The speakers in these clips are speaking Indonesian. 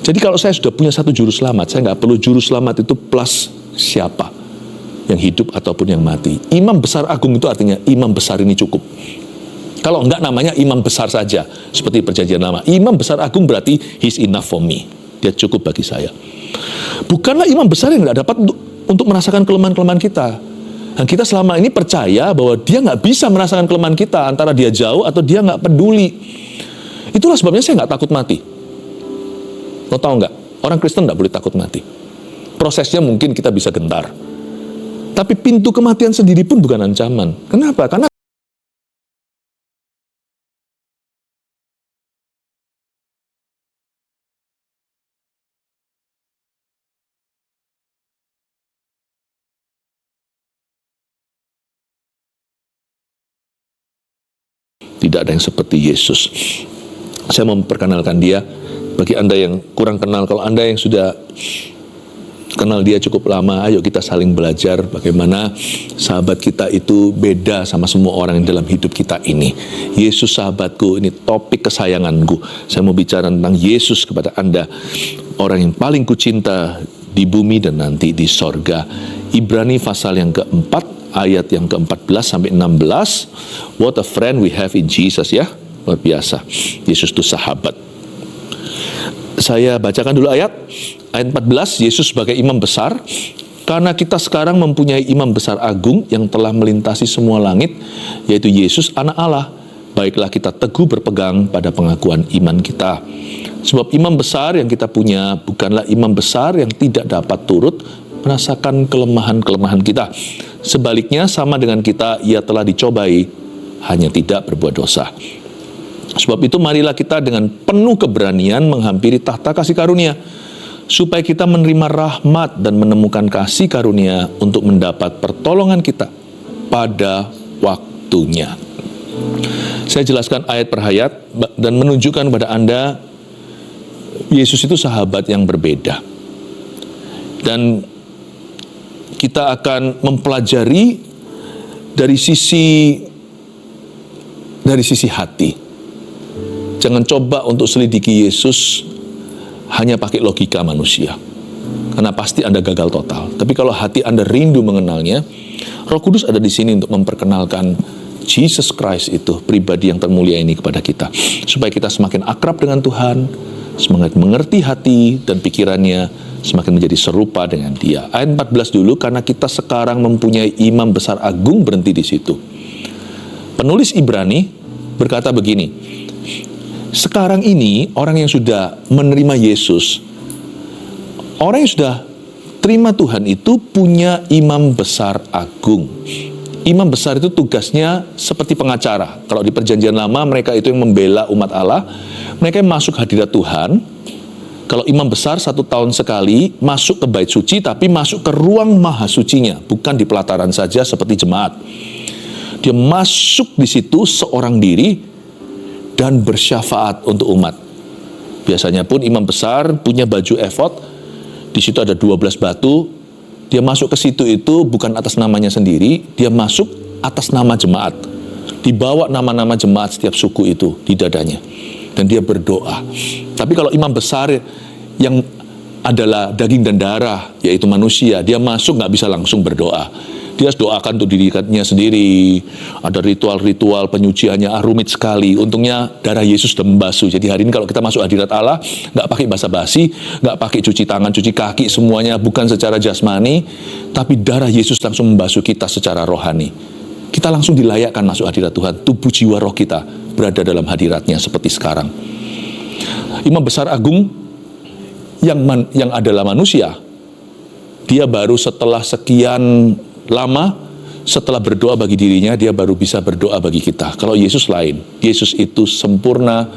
Jadi kalau saya sudah punya satu juru selamat, saya nggak perlu juru selamat itu plus siapa, yang hidup ataupun yang mati. Imam besar agung itu artinya imam besar ini cukup. Kalau enggak namanya imam besar saja, seperti perjanjian lama. Imam besar agung berarti he's enough for me. Dia cukup bagi saya. Bukanlah imam besar yang nggak dapat untuk merasakan kelemahan-kelemahan kita. Dan kita selama ini percaya bahwa dia nggak bisa merasakan kelemahan kita, antara dia jauh atau dia nggak peduli. Itulah sebabnya saya nggak takut mati. Lo tahu nggak? Orang Kristen nggak boleh takut mati. Prosesnya mungkin kita bisa gentar. Tapi pintu kematian sendiri pun bukan ancaman. Kenapa? Karena tidak ada yang seperti Yesus. Saya mau memperkenalkan dia. Bagi Anda yang kurang kenal, kalau Anda yang sudah kenal dia cukup lama, ayo kita saling belajar bagaimana sahabat kita itu beda sama semua orang yang dalam hidup kita ini. Yesus sahabatku, ini topik kesayanganku. Saya mau bicara tentang Yesus kepada Anda, orang yang paling kucinta di bumi dan nanti di sorga. Ibrani pasal yang keempat, ayat yang ke-14 sampai 16. What a friend we have in Jesus, ya. Luar biasa. Yesus itu sahabat. Saya bacakan dulu ayat 14, Yesus sebagai imam besar. Karena kita sekarang mempunyai imam besar agung yang telah melintasi semua langit, yaitu Yesus anak Allah. Baiklah kita teguh berpegang pada pengakuan iman kita. Sebab imam besar yang kita punya bukanlah imam besar yang tidak dapat turut merasakan kelemahan-kelemahan kita. Sebaliknya sama dengan kita, ia telah dicobai, hanya tidak berbuat dosa. Sebab itu marilah kita dengan penuh keberanian menghampiri tahta kasih karunia, supaya kita menerima rahmat dan menemukan kasih karunia untuk mendapat pertolongan kita pada waktunya. Saya jelaskan ayat per ayat dan menunjukkan kepada Anda, Yesus itu sahabat yang berbeda. Dan kita akan mempelajari dari sisi hati. Jangan coba untuk selidiki Yesus hanya pakai logika manusia, karena pasti Anda gagal total. Tapi kalau hati Anda rindu mengenalnya, Roh Kudus ada di sini untuk memperkenalkan Jesus Christ itu, pribadi yang termulia ini kepada kita, supaya kita semakin akrab dengan Tuhan, semakin mengerti hati dan pikirannya, semakin menjadi serupa dengan Dia. Ayat 14 dulu, karena kita sekarang mempunyai imam besar agung, berhenti di situ. Penulis Ibrani berkata begini, sekarang ini orang yang sudah menerima Yesus, orang yang sudah terima Tuhan itu punya imam besar agung. Imam besar itu tugasnya seperti pengacara. Kalau di perjanjian lama mereka itu yang membela umat Allah, mereka yang masuk hadirat Tuhan. Kalau imam besar 1 tahun sekali masuk ke bait suci, tapi masuk ke ruang maha sucinya, bukan di pelataran saja seperti jemaat. Dia masuk di situ seorang diri dan bersyafaat untuk umat. Biasanya pun imam besar punya baju efod, di situ ada 12 batu. Dia masuk ke situ itu bukan atas namanya sendiri, dia masuk atas nama jemaat. Dibawa nama-nama jemaat setiap suku itu di dadanya. Dan dia berdoa. Tapi kalau imam besar yang adalah daging dan darah, yaitu manusia, dia masuk nggak bisa langsung berdoa. Dia doakan untuk dirinya sendiri. Ada ritual-ritual penyuciannya rumit sekali. Untungnya darah Yesus sudah membasuh. Jadi hari ini kalau kita masuk hadirat Allah, nggak pakai basa-basi, nggak pakai cuci tangan, cuci kaki, semuanya bukan secara jasmani, tapi darah Yesus langsung membasuh kita secara rohani. Kita langsung dilayakkan masuk hadirat Tuhan. Tubuh jiwa roh kita berada dalam hadiratnya seperti sekarang. Imam besar agung yang adalah manusia, dia baru setelah sekian lama, setelah berdoa bagi dirinya, dia baru bisa berdoa bagi kita. Kalau Yesus lain, Yesus itu sempurna,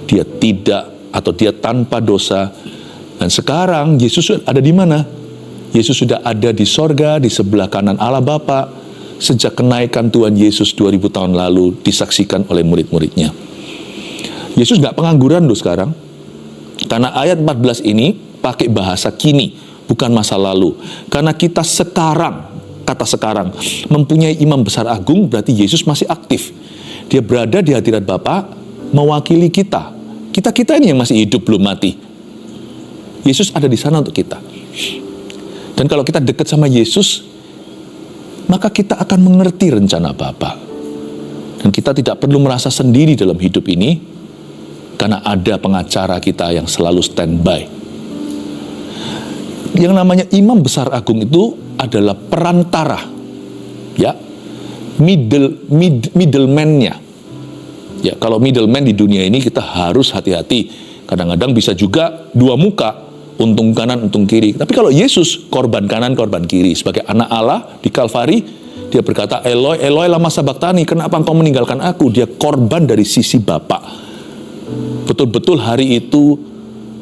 dia tidak atau dia tanpa dosa. Dan sekarang Yesus ada di mana? Yesus sudah ada di sorga, di sebelah kanan Allah Bapa, sejak kenaikan Tuhan Yesus 2000 tahun lalu disaksikan oleh murid-muridnya. Yesus nggak pengangguran loh sekarang. Karena ayat 14 ini pakai bahasa kini, bukan masa lalu. Karena kita sekarang, kata sekarang, mempunyai imam besar agung, berarti Yesus masih aktif. Dia berada di hadirat Bapa, mewakili kita. Kita ini yang masih hidup belum mati. Yesus ada di sana untuk kita. Dan kalau kita dekat sama Yesus, maka kita akan mengerti rencana Bapa. Dan kita tidak perlu merasa sendiri dalam hidup ini, karena ada pengacara kita yang selalu standby. Yang namanya imam besar agung itu adalah perantara, ya, middleman-nya. Ya, kalau middleman di dunia ini kita harus hati-hati. Kadang-kadang bisa juga dua muka, untung kanan, untung kiri. Tapi kalau Yesus korban kanan, korban kiri, sebagai anak Allah di Kalvari, dia berkata, Eloi, Eloi lama sabachthani, kenapa engkau meninggalkan aku? Dia korban dari sisi Bapa. Betul-betul hari itu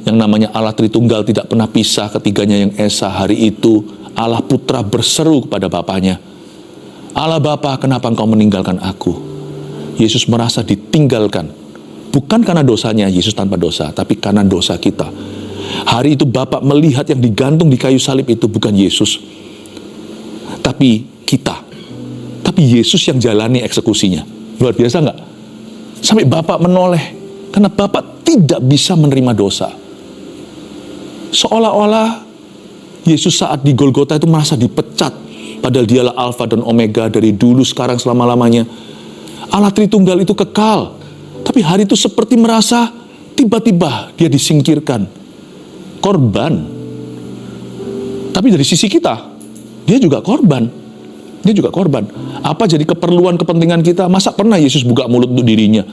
yang namanya Allah Tritunggal tidak pernah pisah, ketiganya yang esa. Hari itu Allah Putra berseru kepada Bapanya, Allah Bapa, kenapa engkau meninggalkan aku? Yesus merasa ditinggalkan. Bukan karena dosanya, Yesus tanpa dosa, tapi karena dosa kita. Hari itu Bapa melihat yang digantung di kayu salib itu bukan Yesus, tapi kita. Tapi Yesus yang jalani eksekusinya. Luar biasa nggak? Sampai Bapa menoleh, karena Bapa tidak bisa menerima dosa. Seolah-olah Yesus saat di Golgota itu merasa dipecat, padahal dialah Alfa dan Omega dari dulu, sekarang, selama-lamanya. Allah Tritunggal itu kekal, tapi hari itu seperti merasa tiba-tiba dia disingkirkan. Korban. Tapi dari sisi kita, dia juga korban. Dia juga korban. Apa jadi keperluan kepentingan kita? Masa pernah Yesus buka mulut untuk dirinya?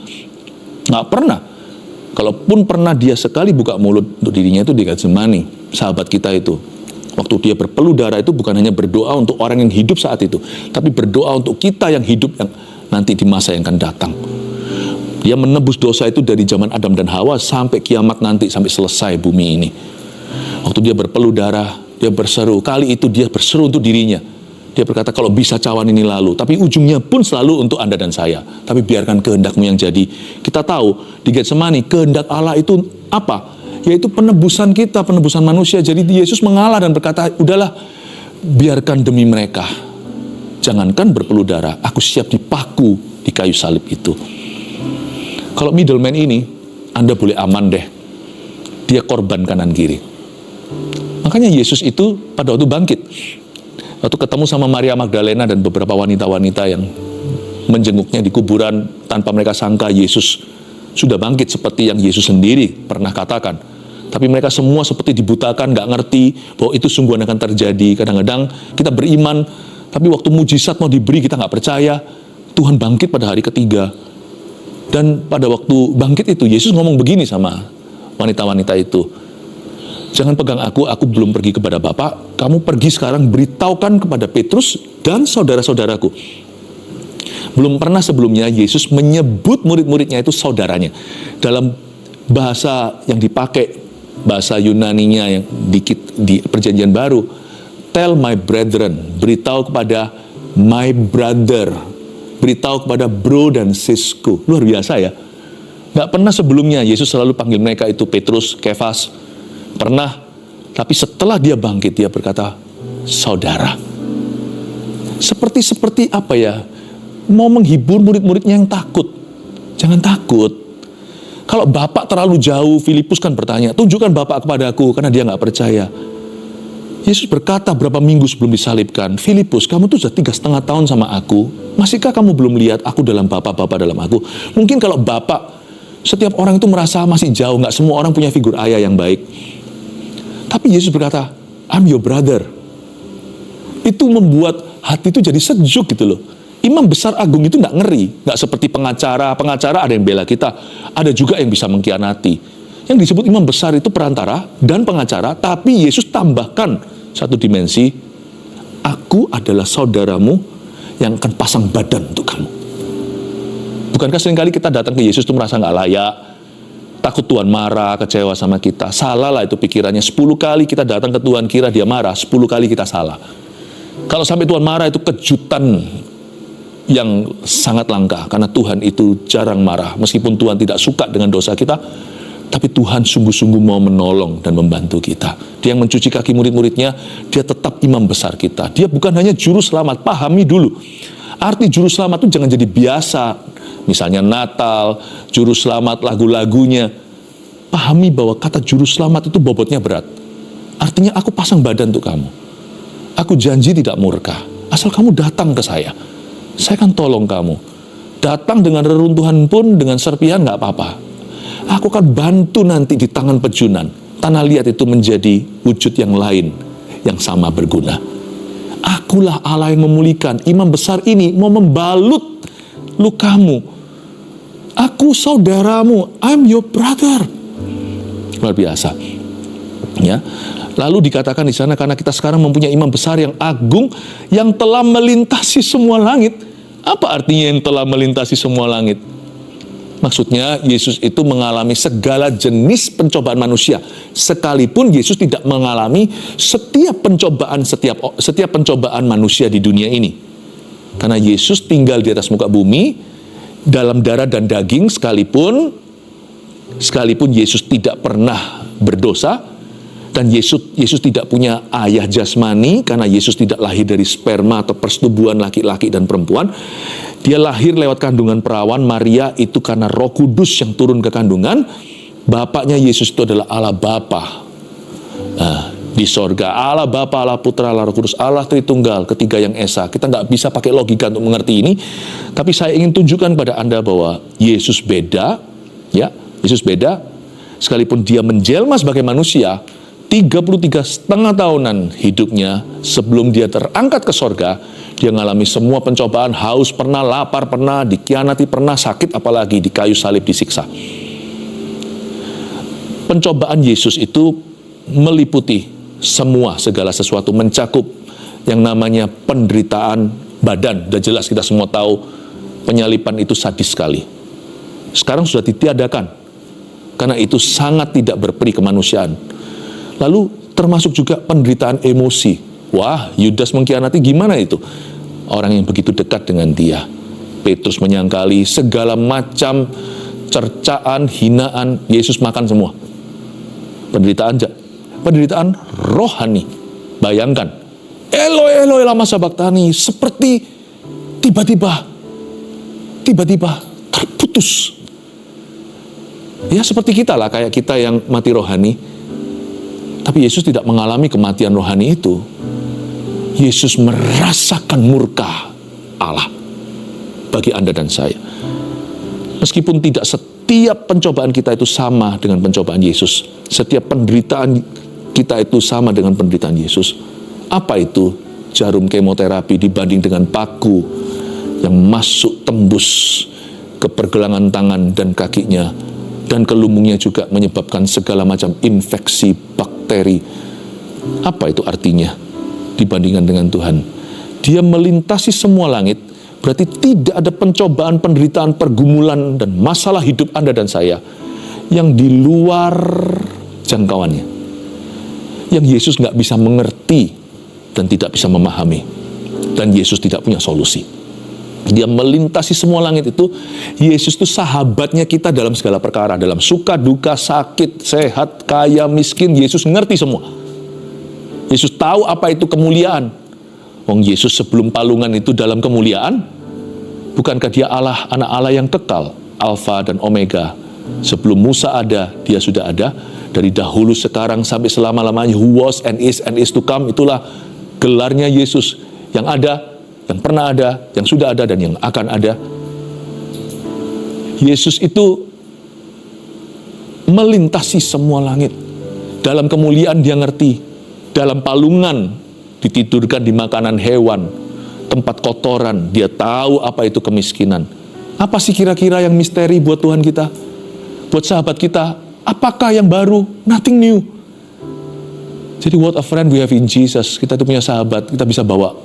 Nggak pernah. Kalaupun pernah dia sekali buka mulut untuk dirinya, itu di Getsemani, sahabat kita itu. Waktu dia berpeluh darah itu bukan hanya berdoa untuk orang yang hidup saat itu, tapi berdoa untuk kita yang hidup yang nanti di masa yang akan datang. Dia menebus dosa itu dari zaman Adam dan Hawa sampai kiamat nanti, sampai selesai bumi ini. Waktu dia berpeluh darah, dia berseru. Kali itu dia berseru untuk dirinya. Dia berkata, kalau bisa cawan ini lalu. Tapi ujungnya pun selalu untuk Anda dan saya. Tapi biarkan kehendak-Mu yang jadi. Kita tahu, di Getsemani, kehendak Allah itu apa? Yaitu penebusan kita, penebusan manusia. Jadi Yesus mengalah dan berkata, udahlah, biarkan demi mereka. Jangankan berpeluh darah, aku siap dipaku di kayu salib itu. Kalau middleman ini, Anda boleh aman deh. Dia korban kanan kiri. Makanya Yesus itu pada waktu bangkit, waktu ketemu sama Maria Magdalena dan beberapa wanita-wanita yang menjenguknya di kuburan, tanpa mereka sangka Yesus sudah bangkit seperti yang Yesus sendiri pernah katakan. Tapi mereka semua seperti dibutakan, gak ngerti bahwa itu sungguhan akan terjadi. Kadang-kadang kita beriman, tapi waktu mujizat mau diberi kita gak percaya. Tuhan bangkit pada hari ketiga. Dan pada waktu bangkit itu Yesus ngomong begini sama wanita-wanita itu, jangan pegang aku belum pergi kepada Bapa. Kamu pergi sekarang, beritahukan kepada Petrus dan saudara-saudaraku. Belum pernah sebelumnya Yesus menyebut murid-muridnya itu saudaranya. Dalam bahasa yang dipakai, bahasa Yunaninya yang dikit di Perjanjian Baru, tell my brethren, beritahu kepada my brother, beritahu kepada bro dan sisku. Luar biasa ya. Gak pernah sebelumnya Yesus selalu panggil mereka itu Petrus, Kefas. Pernah, tapi setelah dia bangkit, dia berkata, saudara. Seperti apa ya, mau menghibur murid-muridnya yang takut. Jangan takut. Kalau Bapak terlalu jauh, Filipus kan bertanya, tunjukkan Bapak kepadaku, karena dia gak percaya. Yesus berkata berapa minggu sebelum disalibkan, Filipus, kamu tuh sudah 3,5 tahun sama aku, masihkah kamu belum lihat aku dalam Bapa, Bapa dalam aku? Mungkin kalau Bapak, setiap orang itu merasa masih jauh, gak semua orang punya figur ayah yang baik. Tapi Yesus berkata, I'm your brother. Itu membuat hati itu jadi sejuk gitu loh. Imam besar agung itu gak ngeri, gak seperti pengacara ada yang bela kita, ada juga yang bisa mengkhianati. Yang disebut imam besar itu perantara dan pengacara, tapi Yesus tambahkan satu dimensi, aku adalah saudaramu yang akan pasang badan untuk kamu. Bukankah seringkali kita datang ke Yesus itu merasa gak layak, takut Tuhan marah, kecewa sama kita. Salah lah itu pikirannya. 10 kali kita datang ke Tuhan kira dia marah, 10 kali kita salah. Kalau sampai Tuhan marah itu kejutan yang sangat langka, karena Tuhan itu jarang marah. Meskipun Tuhan tidak suka dengan dosa kita, tapi Tuhan sungguh-sungguh mau menolong dan membantu kita. Dia yang mencuci kaki murid-muridnya, dia tetap imam besar kita. Dia bukan hanya juru selamat, pahami dulu. Arti juru selamat itu jangan jadi biasa. Misalnya Natal, juru selamat lagu-lagunya. Pahami bahwa kata juru selamat itu bobotnya berat. Artinya aku pasang badan untuk kamu. Aku janji tidak murka. Asal kamu datang ke saya akan tolong kamu. Datang dengan reruntuhan pun, dengan serpihan gak apa-apa. Aku akan bantu nanti di tangan pejunan. Tanah liat itu menjadi wujud yang lain, yang sama berguna. Akulah Allah yang memulihkan. Imam besar ini mau membalut lukamu. Aku saudaramu. I'm your brother. Luar biasa. Ya. Lalu dikatakan di sana, karena kita sekarang mempunyai imam besar yang agung, yang telah melintasi semua langit. Apa artinya yang telah melintasi semua langit? Maksudnya Yesus itu mengalami segala jenis pencobaan manusia. Sekalipun Yesus tidak mengalami setiap pencobaan manusia di dunia ini. Karena Yesus tinggal di atas muka bumi, dalam darah dan daging, sekalipun Yesus tidak pernah berdosa. Dan Yesus tidak punya ayah jasmani, karena Yesus tidak lahir dari sperma atau persetubuhan laki-laki dan perempuan. Dia lahir lewat kandungan perawan Maria, itu karena Roh Kudus yang turun ke kandungan. Bapaknya Yesus itu adalah Allah Bapa. Di sorga, Allah Bapa, Allah Putra, Allah Roh Kudus, Allah Tritunggal, ketiga yang esa. Kita nggak bisa pakai logika untuk mengerti ini, tapi saya ingin tunjukkan pada Anda bahwa Yesus beda, ya, Yesus beda. Sekalipun dia menjelma sebagai manusia, 33,5 tahunan hidupnya sebelum dia terangkat ke sorga, dia mengalami semua pencobaan, haus pernah, lapar pernah, dikhianati pernah, sakit apalagi, di kayu salib disiksa. Pencobaan Yesus itu meliputi segala sesuatu, mencakup yang namanya penderitaan badan. Sudah jelas kita semua tahu penyaliban itu sadis sekali. Sekarang sudah ditiadakan, karena itu sangat tidak berperi kemanusiaan. Lalu termasuk juga penderitaan emosi. Wah, Yudas mengkhianati, gimana itu? Orang yang begitu dekat dengan dia. Petrus menyangkali, segala macam cercaan, hinaan, Yesus makan semua. Penderitaan rohani. Bayangkan, Eloi, Eloi lama sabachthani, seperti tiba-tiba terputus. Ya seperti kita lah, kayak kita yang mati rohani. Tapi Yesus tidak mengalami kematian rohani itu. Yesus merasakan murka Allah bagi Anda dan saya. Meskipun tidak setiap pencobaan kita itu sama dengan pencobaan Yesus. Setiap penderitaan kita itu sama dengan penderitaan Yesus. Apa itu jarum kemoterapi dibanding dengan paku yang masuk tembus ke pergelangan tangan dan kakinya, dan ke lumbungnya juga menyebabkan segala macam infeksi bakteri. Apa itu artinya dibandingkan dengan Tuhan? Dia melintasi semua langit, berarti tidak ada pencobaan, penderitaan, pergumulan, dan masalah hidup Anda dan saya yang di luar jangkauannya, yang Yesus nggak bisa mengerti dan tidak bisa memahami, dan Yesus tidak punya solusi. Dia melintasi semua langit itu. Yesus itu sahabatnya kita dalam segala perkara, dalam suka, duka, sakit, sehat, kaya, miskin. Yesus ngerti semua. Yesus tahu apa itu kemuliaan. Wong Yesus sebelum palungan itu dalam kemuliaan. Bukankah dia Allah, anak Allah yang kekal, Alfa dan Omega. Sebelum Musa ada, dia sudah ada. Dari dahulu, sekarang, sampai selama-lamanya. Who was and is to come. Itulah gelarnya Yesus. Yang ada, yang pernah ada, yang sudah ada, dan yang akan ada. Yesus itu melintasi semua langit. Dalam kemuliaan dia ngerti. Dalam palungan ditidurkan di makanan hewan, tempat kotoran, dia tahu apa itu kemiskinan. Apa sih kira-kira yang misteri buat Tuhan kita? Buat sahabat kita, apakah yang baru? Nothing new. Jadi what a friend we have in Jesus. Kita itu punya sahabat, kita bisa bawa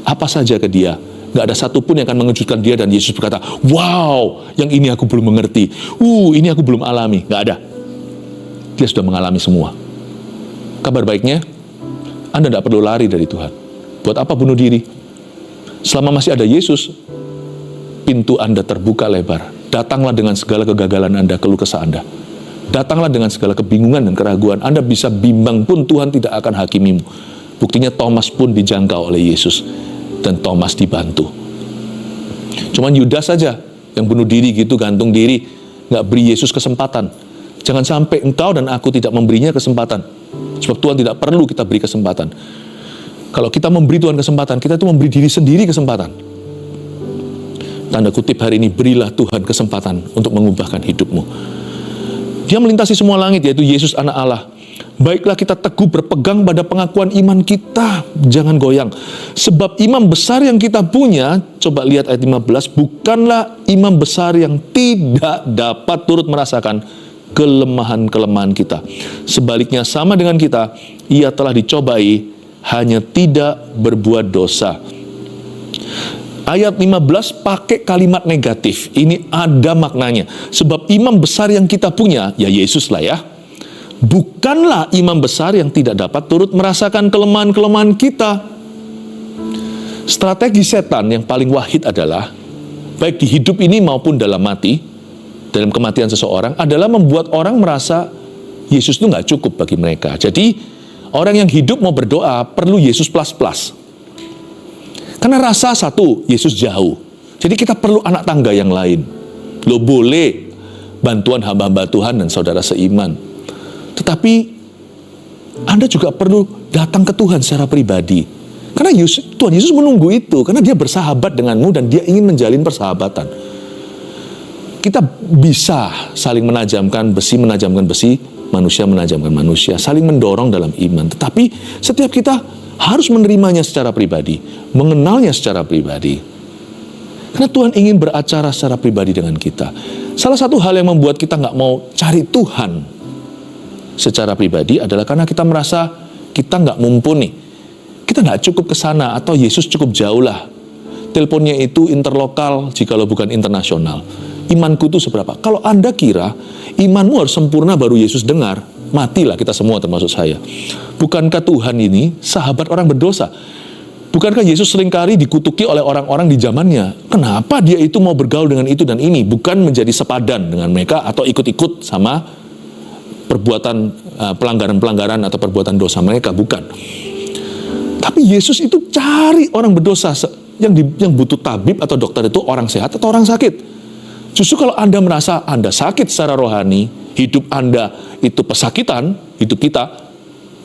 apa saja ke dia. Gak ada satupun yang akan mengejutkan dia, dan Yesus berkata, wow, yang ini aku belum mengerti. Ini aku belum alami. Gak ada. Dia sudah mengalami semua. Kabar baiknya, Anda tidak perlu lari dari Tuhan. Buat apa bunuh diri? Selama masih ada Yesus, pintu Anda terbuka lebar. Datanglah dengan segala kegagalan Anda, keluh kesah Anda. Datanglah dengan segala kebingungan dan keraguan. Anda bisa bimbang pun, Tuhan tidak akan hakimimu. Buktinya Thomas pun dijangkau oleh Yesus, dan Thomas dibantu. Cuman Yudas saja yang bunuh diri gitu, gantung diri, nggak beri Yesus kesempatan. Jangan sampai engkau dan aku tidak memberinya kesempatan. Sebab Tuhan tidak perlu kita beri kesempatan. Kalau kita memberi Tuhan kesempatan, kita itu memberi diri sendiri kesempatan. Tanda kutip hari ini, berilah Tuhan kesempatan untuk mengubahkan hidupmu. Dia melintasi semua langit, yaitu Yesus anak Allah. Baiklah kita teguh berpegang pada pengakuan iman kita. Jangan goyang. Sebab imam besar yang kita punya, coba lihat ayat 15, bukanlah imam besar yang tidak dapat turut merasakan kelemahan-kelemahan kita. Sebaliknya sama dengan kita, ia telah dicobai, hanya tidak berbuat dosa. Ayat 15 pakai kalimat negatif. Ini ada maknanya. Sebab imam besar yang kita punya, ya Yesus lah ya. Bukanlah imam besar yang tidak dapat turut merasakan kelemahan-kelemahan kita. Strategi setan yang paling wahid adalah, baik di hidup ini maupun dalam mati, dalam kematian seseorang, adalah membuat orang merasa Yesus itu nggak cukup bagi mereka. Jadi, orang yang hidup mau berdoa perlu Yesus plus-plus. Karena rasa satu, Yesus jauh. Jadi kita perlu anak tangga yang lain. Lo boleh bantuan hamba-hamba Tuhan dan saudara seiman. Tetapi Anda juga perlu datang ke Tuhan secara pribadi. Karena Tuhan Yesus menunggu itu. Karena dia bersahabat denganmu dan dia ingin menjalin persahabatan. Kita bisa saling menajamkan besi, manusia menajamkan manusia, saling mendorong dalam iman. Tetapi setiap kita harus menerimanya secara pribadi, mengenalnya secara pribadi. Karena Tuhan ingin beracara secara pribadi dengan kita. Salah satu hal yang membuat kita nggak mau cari Tuhan secara pribadi adalah karena kita merasa kita nggak mumpuni. Kita nggak cukup ke sana, atau Yesus cukup jauh lah. Teleponnya itu interlokal, jikalau bukan internasional. Imanku itu seberapa? Kalau Anda kira imanmu harus sempurna baru Yesus dengar, matilah kita semua termasuk saya. Bukankah Tuhan ini sahabat orang berdosa? Bukankah Yesus seringkali dikutuki oleh orang-orang di zamannya? Kenapa dia itu mau bergaul dengan itu dan ini? Bukan menjadi sepadan dengan mereka atau ikut-ikut sama perbuatan pelanggaran-pelanggaran atau perbuatan dosa mereka, bukan. Tapi Yesus itu cari orang berdosa. Yang butuh tabib atau dokter itu orang sehat atau orang sakit. Justru kalau Anda merasa Anda sakit secara rohani, hidup Anda itu pesakitan, hidup kita,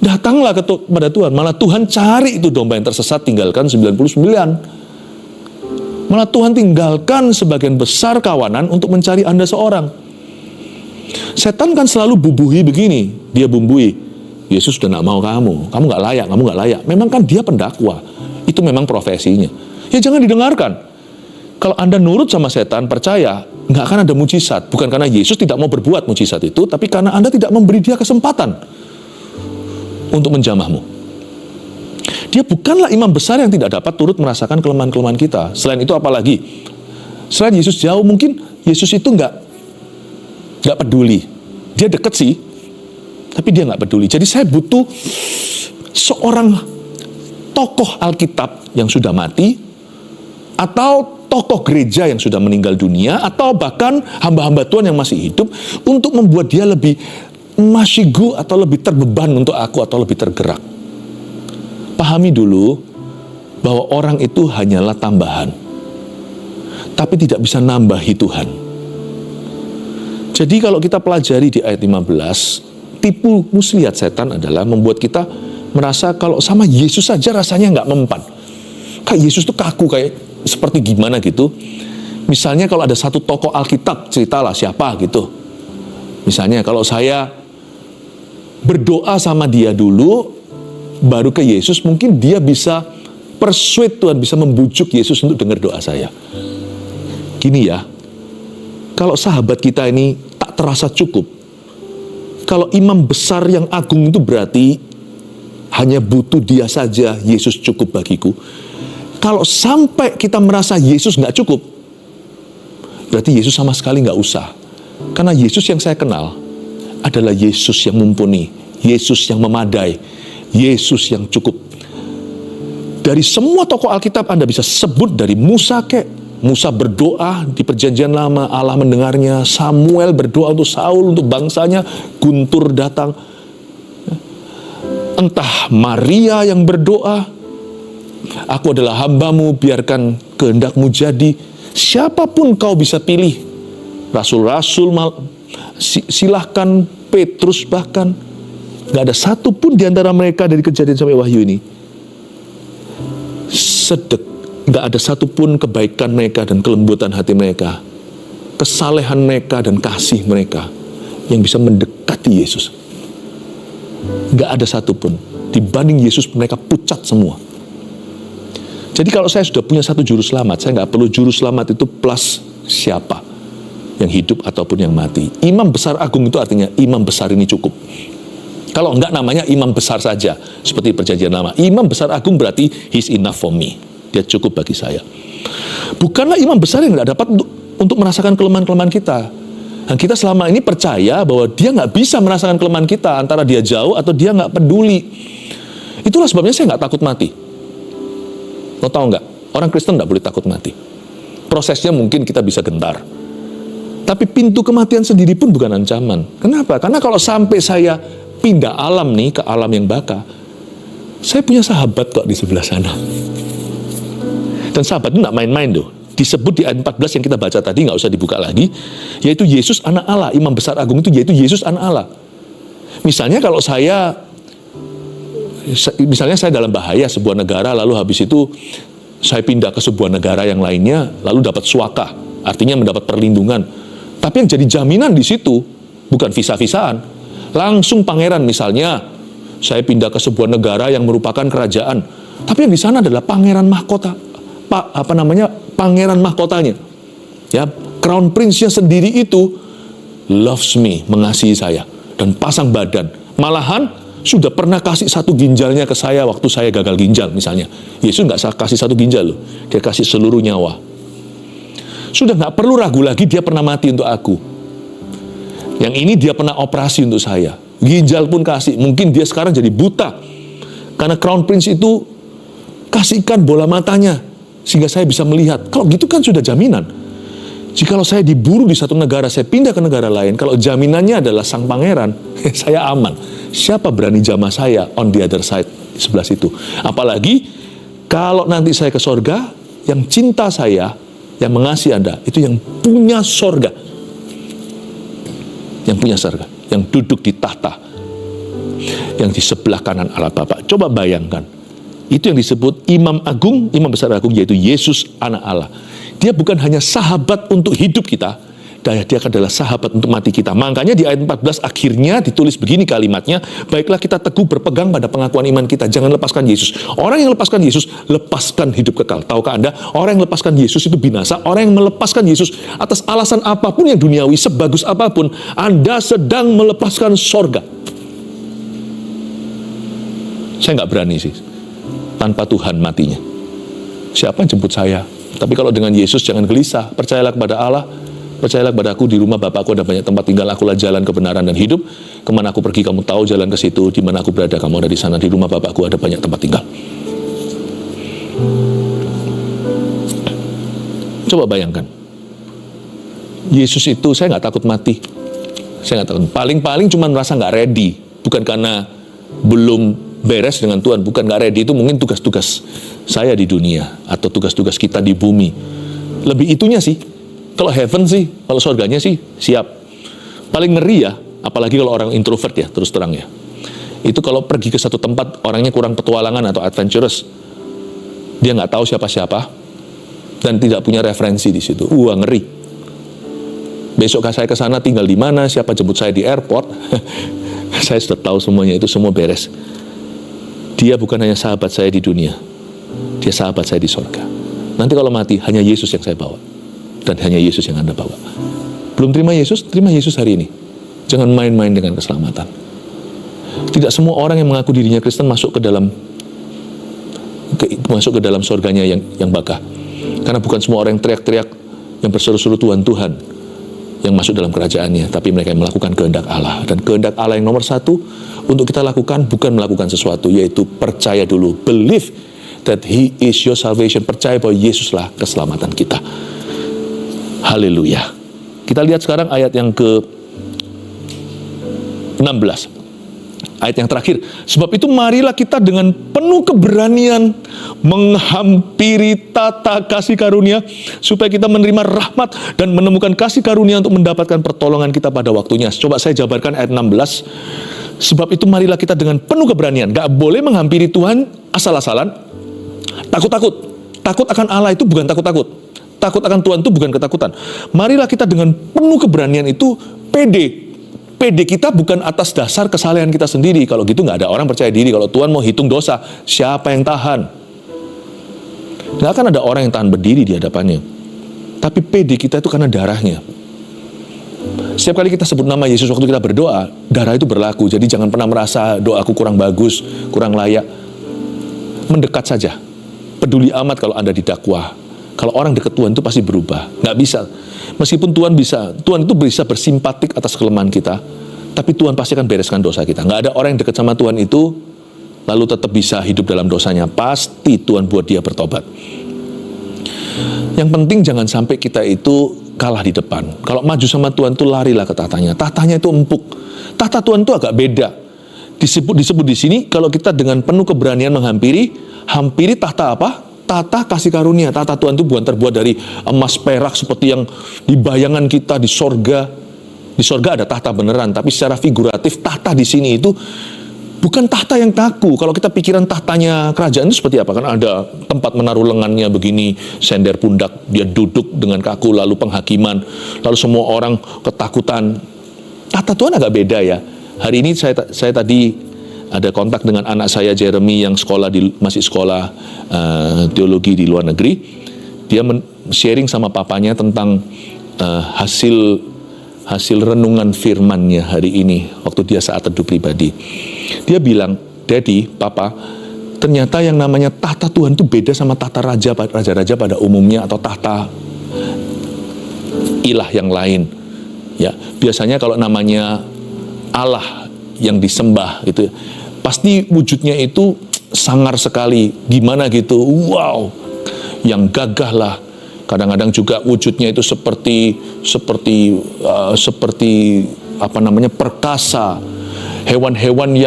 datanglah kepada Tuhan. Malah Tuhan cari itu domba yang tersesat, tinggalkan 99. Malah Tuhan tinggalkan sebagian besar kawanan untuk mencari Anda seorang. Setan kan selalu bubuhi begini, dia bumbui, Yesus sudah gak mau kamu gak layak, kamu gak layak. Memang kan dia pendakwa, itu memang profesinya. Ya jangan didengarkan. Kalau Anda nurut sama setan, percaya, gak akan ada mujizat. Bukan karena Yesus tidak mau berbuat mujizat itu, tapi karena Anda tidak memberi dia kesempatan untuk menjamahmu. Dia bukanlah imam besar yang tidak dapat turut merasakan kelemahan-kelemahan kita. Selain itu apalagi? Selain Yesus jauh, mungkin Yesus itu gak peduli. Dia deket sih, tapi dia gak peduli. Jadi saya butuh seorang tokoh Alkitab yang sudah mati, atau tokoh gereja yang sudah meninggal dunia, atau bahkan hamba-hamba Tuhan yang masih hidup, untuk membuat dia lebih masyigu atau lebih terbeban untuk aku, atau lebih tergerak. Pahami dulu bahwa orang itu hanyalah tambahan, tapi tidak bisa nambahi Tuhan. Jadi kalau kita pelajari di ayat 15, tipu muslihat setan adalah membuat kita merasa kalau sama Yesus saja rasanya nggak mempan. Kayak Yesus tuh kaku, kayak seperti gimana gitu. Misalnya kalau ada satu tokoh Alkitab, ceritalah siapa gitu. Misalnya kalau saya berdoa sama dia dulu, baru ke Yesus, mungkin dia bisa persuade Tuhan, bisa membujuk Yesus untuk dengar doa saya. Gini ya, kalau sahabat kita ini tak terasa cukup, kalau imam besar yang agung itu berarti hanya butuh dia saja, Yesus cukup bagiku. Kalau sampai kita merasa Yesus nggak cukup, berarti Yesus sama sekali nggak usah. Karena Yesus yang saya kenal adalah Yesus yang mumpuni, Yesus yang memadai, Yesus yang cukup. Dari semua tokoh Alkitab Anda bisa sebut, dari Musa Musa berdoa di perjanjian lama, Allah mendengarnya. Samuel berdoa untuk Saul, untuk bangsanya. Guntur datang. Entah Maria yang berdoa, aku adalah hambamu, biarkan kehendakmu jadi. Siapapun kau bisa pilih. Rasul-rasul, silahkan, Petrus bahkan. Gak ada satupun di antara mereka dari Kejadian sampai Wahyu ini gak ada satupun kebaikan mereka dan kelembutan hati mereka, kesalehan mereka dan kasih mereka yang bisa mendekati Yesus. Gak ada satupun. Dibanding Yesus mereka pucat semua. Jadi kalau saya sudah punya satu juru selamat, saya gak perlu juru selamat itu plus siapa, yang hidup ataupun yang mati. Imam besar agung itu artinya imam besar ini cukup. Kalau enggak namanya imam besar saja, seperti perjanjian lama. Imam besar agung berarti he's enough for me. Dia cukup bagi saya. Bukanlah imam besar yang enggak dapat untuk merasakan kelemahan-kelemahan kita. Dan kita selama ini percaya bahwa dia enggak bisa merasakan kelemahan kita, antara dia jauh atau dia enggak peduli. Itulah sebabnya saya enggak takut mati. Lo tahu enggak? Orang Kristen enggak boleh takut mati. Prosesnya mungkin kita bisa gentar. Tapi pintu kematian sendiri pun bukan ancaman. Kenapa? Karena kalau sampai saya pindah alam nih ke alam yang baka, saya punya sahabat kok di sebelah sana. Dan sahabat itu gak main-main tuh. Disebut di ayat 14 yang kita baca tadi, gak usah dibuka lagi, yaitu Yesus anak Allah. Imam besar agung itu yaitu Yesus anak Allah. Misalnya kalau saya dalam bahaya sebuah negara, lalu habis itu saya pindah ke sebuah negara yang lainnya, lalu dapat suaka, artinya mendapat perlindungan. Tapi yang jadi jaminan di situ bukan visa-visaan. Langsung pangeran, misalnya saya pindah ke sebuah negara yang merupakan kerajaan, tapi yang di sana adalah pangeran mahkota, pangeran mahkotanya, ya, crown prince-nya sendiri itu loves me, mengasihi saya dan pasang badan, malahan sudah pernah kasih satu ginjalnya ke saya waktu saya gagal ginjal misalnya. Yesus nggak kasih satu ginjal loh, dia kasih seluruh nyawa. Sudah nggak perlu ragu lagi, dia pernah mati untuk aku. Yang ini dia pernah operasi untuk saya. Ginjal pun kasih. Mungkin dia sekarang jadi buta. Karena Crown Prince itu kasihkan bola matanya. Sehingga saya bisa melihat. Kalau gitu kan sudah jaminan. Jikalau saya diburu di satu negara, saya pindah ke negara lain. Kalau jaminannya adalah sang pangeran, saya aman. Siapa berani jamah saya on the other side, di sebelah situ. Apalagi kalau nanti saya ke sorga, yang cinta saya, yang mengasihi Anda, itu yang punya sorga. Yang punya surga, yang duduk di tahta, yang di sebelah kanan Allah Bapa. Coba bayangkan, itu yang disebut imam agung, imam besar agung, yaitu Yesus anak Allah. Dia bukan hanya sahabat untuk hidup kita, dia adalah sahabat untuk mati kita. Makanya di ayat 14 akhirnya ditulis begini kalimatnya, baiklah kita teguh berpegang pada pengakuan iman kita, jangan lepaskan Yesus. Orang yang lepaskan Yesus, lepaskan hidup kekal. Tahukah Anda, orang yang lepaskan Yesus itu binasa. Orang yang melepaskan Yesus atas alasan apapun yang duniawi, sebagus apapun, Anda sedang melepaskan sorga. Saya nggak berani sih, tanpa Tuhan matinya. Siapa yang jemput saya? Tapi kalau dengan Yesus jangan gelisah, percayalah kepada Allah. Percayalah kepada aku, di rumah Bapakku ada banyak tempat tinggal, akulah jalan kebenaran dan hidup. Kemana aku pergi kamu tahu jalan ke situ, di mana aku berada kamu ada di sana. Di rumah Bapakku ada banyak tempat tinggal. Coba bayangkan, Yesus itu, saya nggak takut mati. Saya nggak takut. Paling-paling cuma merasa nggak ready, bukan karena belum beres dengan Tuhan, bukan nggak ready, itu mungkin tugas-tugas saya di dunia atau tugas-tugas kita di bumi. Lebih itunya sih. Kalau heaven sih, kalau surganya sih siap. Paling ngeri ya, apalagi kalau orang introvert ya, terus terang ya. Itu kalau pergi ke satu tempat, orangnya kurang petualangan atau adventurous, dia nggak tahu siapa-siapa dan tidak punya referensi di situ. Ngeri. Besok saya ke sana tinggal di mana, siapa jemput saya di airport, saya sudah tahu semuanya, itu semua beres. Dia bukan hanya sahabat saya di dunia, dia sahabat saya di surga. Nanti kalau mati, hanya Yesus yang saya bawa. Dan hanya Yesus yang Anda bawa. Belum terima Yesus hari ini. Jangan main-main dengan keselamatan. Tidak semua orang yang mengaku dirinya Kristen masuk ke dalam surganya yang baka. Karena bukan semua orang yang teriak-teriak, yang berseru-seru Tuhan, yang masuk dalam kerajaannya, tapi mereka yang melakukan kehendak Allah. Dan kehendak Allah yang nomor satu untuk kita lakukan bukan melakukan sesuatu, yaitu percaya dulu. Believe that He is your salvation. Percaya bahwa Yesuslah keselamatan kita. Haleluya. Kita lihat sekarang ayat yang ke-16. Ayat yang terakhir. Sebab itu marilah kita dengan penuh keberanian menghampiri tata kasih karunia, supaya kita menerima rahmat dan menemukan kasih karunia untuk mendapatkan pertolongan kita pada waktunya. Coba saya jabarkan ayat 16. Sebab itu marilah kita dengan penuh keberanian. Gak boleh menghampiri Tuhan asal-asalan, takut-takut. Takut akan Allah itu bukan takut-takut. Takut akan Tuhan itu bukan ketakutan. Marilah kita dengan penuh keberanian itu pede. Pede kita bukan atas dasar kesalehan kita sendiri. Kalau gitu gak ada orang percaya diri. Kalau Tuhan mau hitung dosa, siapa yang tahan? Gak akan ada orang yang tahan berdiri di hadapannya. Tapi pede kita itu karena darahnya. Setiap kali kita sebut nama Yesus waktu kita berdoa, darah itu berlaku. Jadi jangan pernah merasa doaku kurang bagus, kurang layak. Mendekat saja. Peduli amat kalau Anda didakwa. Kalau orang dekat Tuhan itu pasti berubah. Nggak bisa. Meskipun Tuhan itu bisa bersimpatik atas kelemahan kita, tapi Tuhan pasti akan bereskan dosa kita. Nggak ada orang yang dekat sama Tuhan itu, lalu tetap bisa hidup dalam dosanya. Pasti Tuhan buat dia bertobat. Yang penting jangan sampai kita itu kalah di depan. Kalau maju sama Tuhan itu larilah ke tahtanya. Tahtanya itu empuk. Tahta Tuhan itu agak beda. Disebut di sini kalau kita dengan penuh keberanian hampiri tahta apa? Tahta kasih karunia. Tahta Tuhan itu bukan terbuat dari emas perak seperti yang di bayangan kita di sorga. Di sorga ada tahta beneran, tapi secara figuratif tahta di sini itu bukan tahta yang kaku. Kalau kita pikiran tahtanya kerajaan itu seperti apa? Kan ada tempat menaruh lengannya begini, sender pundak, dia duduk dengan kaku, lalu penghakiman, lalu semua orang ketakutan. Tahta Tuhan agak beda ya. Hari ini saya tadi ada kontak dengan anak saya Jeremy yang masih sekolah teologi di luar negeri. Dia sharing sama papanya tentang hasil renungan firman-Nya hari ini waktu dia saat teduh pribadi. Dia bilang, "Daddy, Papa, ternyata yang namanya tahta Tuhan itu beda sama tahta raja-raja pada umumnya atau tahta ilah yang lain." Ya, biasanya kalau namanya Allah yang disembah gitu, pasti wujudnya itu sangar sekali, gimana gitu, wow, yang gagah lah. Kadang-kadang juga wujudnya itu seperti perkasa, hewan-hewan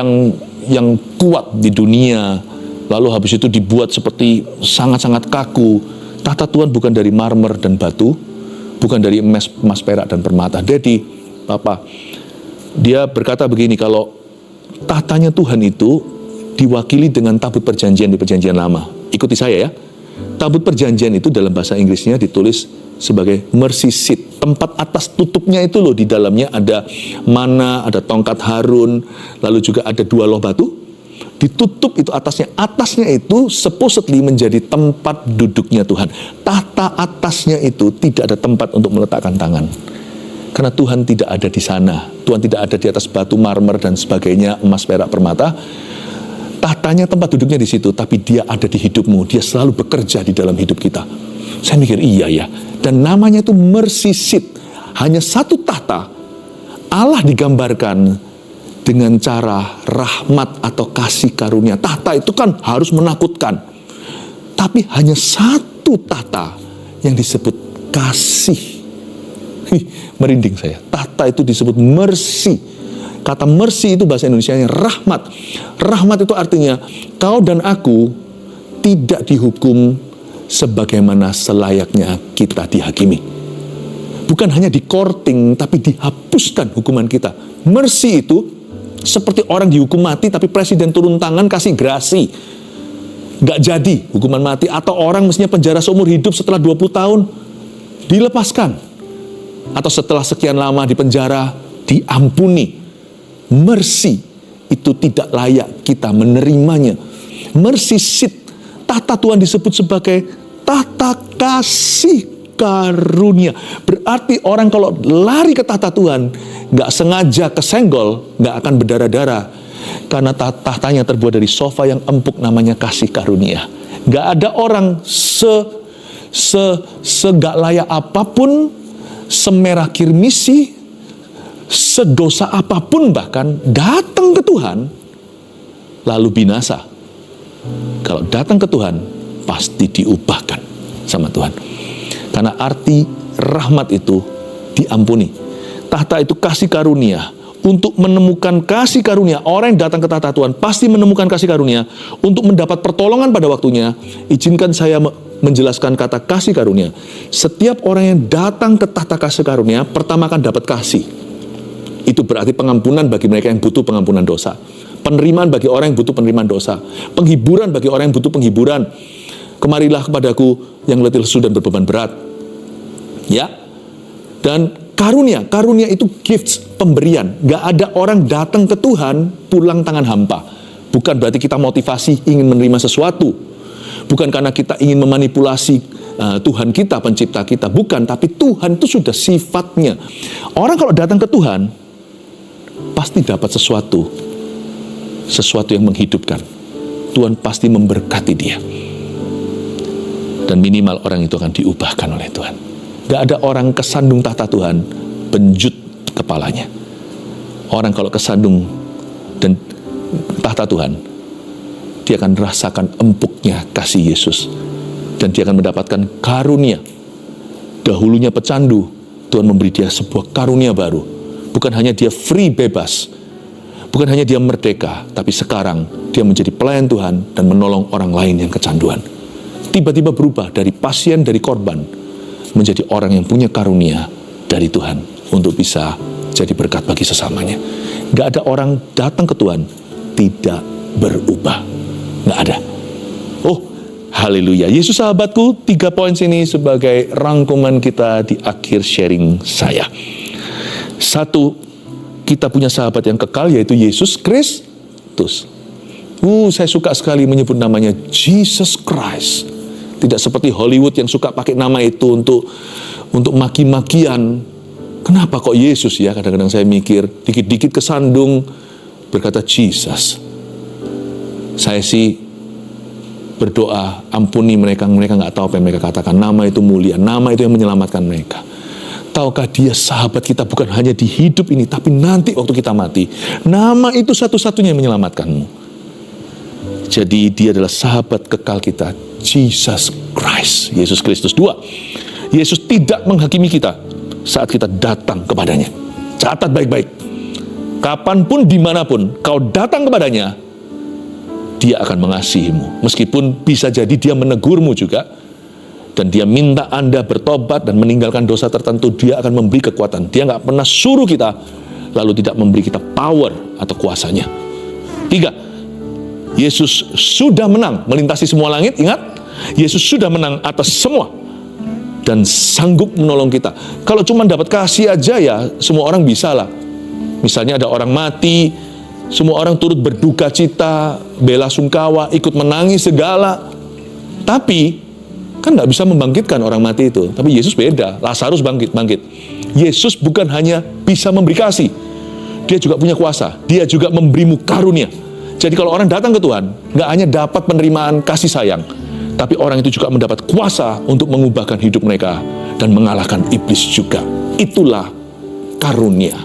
yang kuat di dunia. Lalu habis itu dibuat seperti sangat-sangat kaku. Tahta Tuhan bukan dari marmer dan batu, bukan dari emas perak dan permata. Daddy, Papa, dia berkata begini, kalau tahtanya Tuhan itu diwakili dengan tabut perjanjian di perjanjian lama. Ikuti saya ya. Tabut perjanjian itu dalam bahasa Inggrisnya ditulis sebagai mercy seat. Tempat atas tutupnya itu loh, di dalamnya ada mana, ada tongkat Harun, lalu juga ada 2 loh batu. Ditutup itu atasnya itu supposedly menjadi tempat duduknya Tuhan. Tahta atasnya itu tidak ada tempat untuk meletakkan tangan. Karena Tuhan tidak ada di sana. Tuhan tidak ada di atas batu, marmer, dan sebagainya, emas, perak, permata. Tahtanya, tempat duduknya di situ, tapi dia ada di hidupmu. Dia selalu bekerja di dalam hidup kita. Saya mikir, iya ya. Dan namanya itu mercy seat. Hanya satu tahta. Allah digambarkan dengan cara rahmat atau kasih karunia. Tahta itu kan harus menakutkan. Tapi hanya satu tahta yang disebut kasih. Merinding saya. Tahta itu disebut mercy. Kata mercy itu bahasa Indonesianya rahmat. Rahmat itu artinya kau dan aku tidak dihukum sebagaimana selayaknya kita dihakimi. Bukan hanya di-courting, tapi dihapuskan hukuman kita. Mercy itu seperti orang dihukum mati, tapi presiden turun tangan kasih grasi. Nggak jadi hukuman mati. Atau orang mestinya penjara seumur hidup, setelah 20 tahun dilepaskan. Atau setelah sekian lama di penjara diampuni. Mercy itu tidak layak kita menerimanya. Mercy seat, tahta Tuhan disebut sebagai tahta kasih karunia. Berarti orang kalau lari ke tahta Tuhan, gak sengaja kesenggol, gak akan berdarah-darah. Karena tahtanya terbuat dari sofa yang empuk, namanya kasih karunia. Gak ada orang segak layak apapun, semerah kirmisi, sedosa apapun bahkan, datang ke Tuhan lalu binasa. Kalau datang ke Tuhan pasti diubahkan sama Tuhan. Karena arti rahmat itu diampuni. Tahta itu kasih karunia. Untuk menemukan kasih karunia, orang yang datang ke tahta Tuhan pasti menemukan kasih karunia. Untuk mendapat pertolongan pada waktunya, izinkan saya menjelaskan kata kasih karunia. Setiap orang yang datang ke tahta kasih karunia, pertama akan dapat kasih. Itu berarti pengampunan bagi mereka yang butuh pengampunan dosa. Penerimaan bagi orang yang butuh penerimaan dosa. Penghiburan bagi orang yang butuh penghiburan. Kemarilah kepadaku yang letih lesu dan berbeban berat. Ya. Dan karunia itu gifts, pemberian. Gak ada orang datang ke Tuhan pulang tangan hampa. Bukan berarti kita motivasi ingin menerima sesuatu. Bukan karena kita ingin memanipulasi Tuhan kita, pencipta kita. Bukan, tapi Tuhan itu sudah sifatnya. Orang kalau datang ke Tuhan, pasti dapat sesuatu yang menghidupkan. Tuhan pasti memberkati dia. Dan minimal orang itu akan diubahkan oleh Tuhan. Gak ada orang kesandung tahta Tuhan, benjut kepalanya. Orang kalau kesandung dan tahta Tuhan, dia akan rasakan empuknya kasih Yesus. Dan dia akan mendapatkan karunia. Dahulunya pecandu, Tuhan memberi dia sebuah karunia baru. Bukan hanya dia free, bebas. Bukan hanya dia merdeka, tapi sekarang dia menjadi pelayan Tuhan dan menolong orang lain yang kecanduan. Tiba-tiba berubah dari pasien, dari korban, menjadi orang yang punya karunia dari Tuhan untuk bisa jadi berkat bagi sesamanya. Gak ada orang datang ke Tuhan tidak berubah. Gak ada. Oh, haleluya. Yesus sahabatku, 3 poin sini sebagai rangkuman kita di akhir sharing saya. 1, kita punya sahabat yang kekal, yaitu Yesus Kristus. Saya suka sekali menyebut namanya Jesus Christ. Tidak seperti Hollywood yang suka pakai nama itu untuk maki-makian. Kenapa kok Yesus ya? Kadang-kadang saya mikir, dikit-dikit kesandung berkata Jesus. Saya sih berdoa, ampuni mereka nggak tahu apa yang mereka katakan. Nama itu mulia, nama itu yang menyelamatkan mereka. Tahukah dia sahabat kita bukan hanya di hidup ini, tapi nanti waktu kita mati. Nama itu satu-satunya yang menyelamatkanmu. Jadi dia adalah sahabat kekal kita, Jesus Christ, Yesus Kristus. 2, Yesus tidak menghakimi kita saat kita datang kepadanya. Catat baik-baik. Kapanpun, dimanapun kau datang kepadanya, dia akan mengasihimu. Meskipun bisa jadi dia menegurmu juga, dan dia minta Anda bertobat dan meninggalkan dosa tertentu, dia akan memberi kekuatan. Dia nggak pernah suruh kita, lalu tidak memberi kita power atau kuasanya. 3, Yesus sudah menang melintasi semua langit. Ingat, Yesus sudah menang atas semua dan sanggup menolong kita. Kalau cuma dapat kasih aja ya, semua orang bisa lah. Misalnya ada orang mati, semua orang turut berduka cita, bela sungkawa, ikut menangis segala. Tapi kan nggak bisa membangkitkan orang mati itu. Tapi Yesus beda. Lazarus bangkit. Yesus bukan hanya bisa memberi kasih, dia juga punya kuasa. Dia juga memberimu karunia. Jadi kalau orang datang ke Tuhan, nggak hanya dapat penerimaan kasih sayang, tapi orang itu juga mendapat kuasa untuk mengubahkan hidup mereka dan mengalahkan iblis juga. Itulah karunia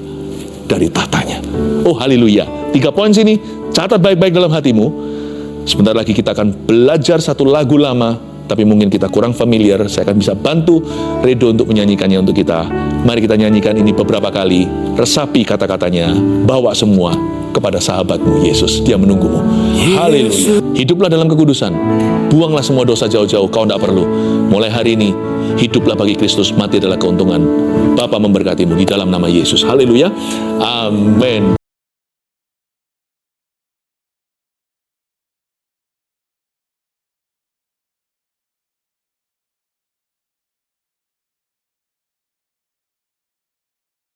dari tahtanya. Oh haleluya. 3 poin sini, catat baik-baik dalam hatimu. Sebentar lagi kita akan belajar satu lagu lama, tapi mungkin kita kurang familiar. Saya akan bisa bantu Redo untuk menyanyikannya untuk kita. Mari kita nyanyikan ini beberapa kali. Resapi kata-katanya, bawa semua kepada sahabatmu Yesus. Dia menunggumu. Haleluya. Hiduplah dalam kekudusan. Buanglah semua dosa jauh-jauh, kau tidak perlu. Mulai hari ini, hiduplah bagi Kristus, mati adalah keuntungan. Bapa memberkatimu di dalam nama Yesus. Haleluya. Amin.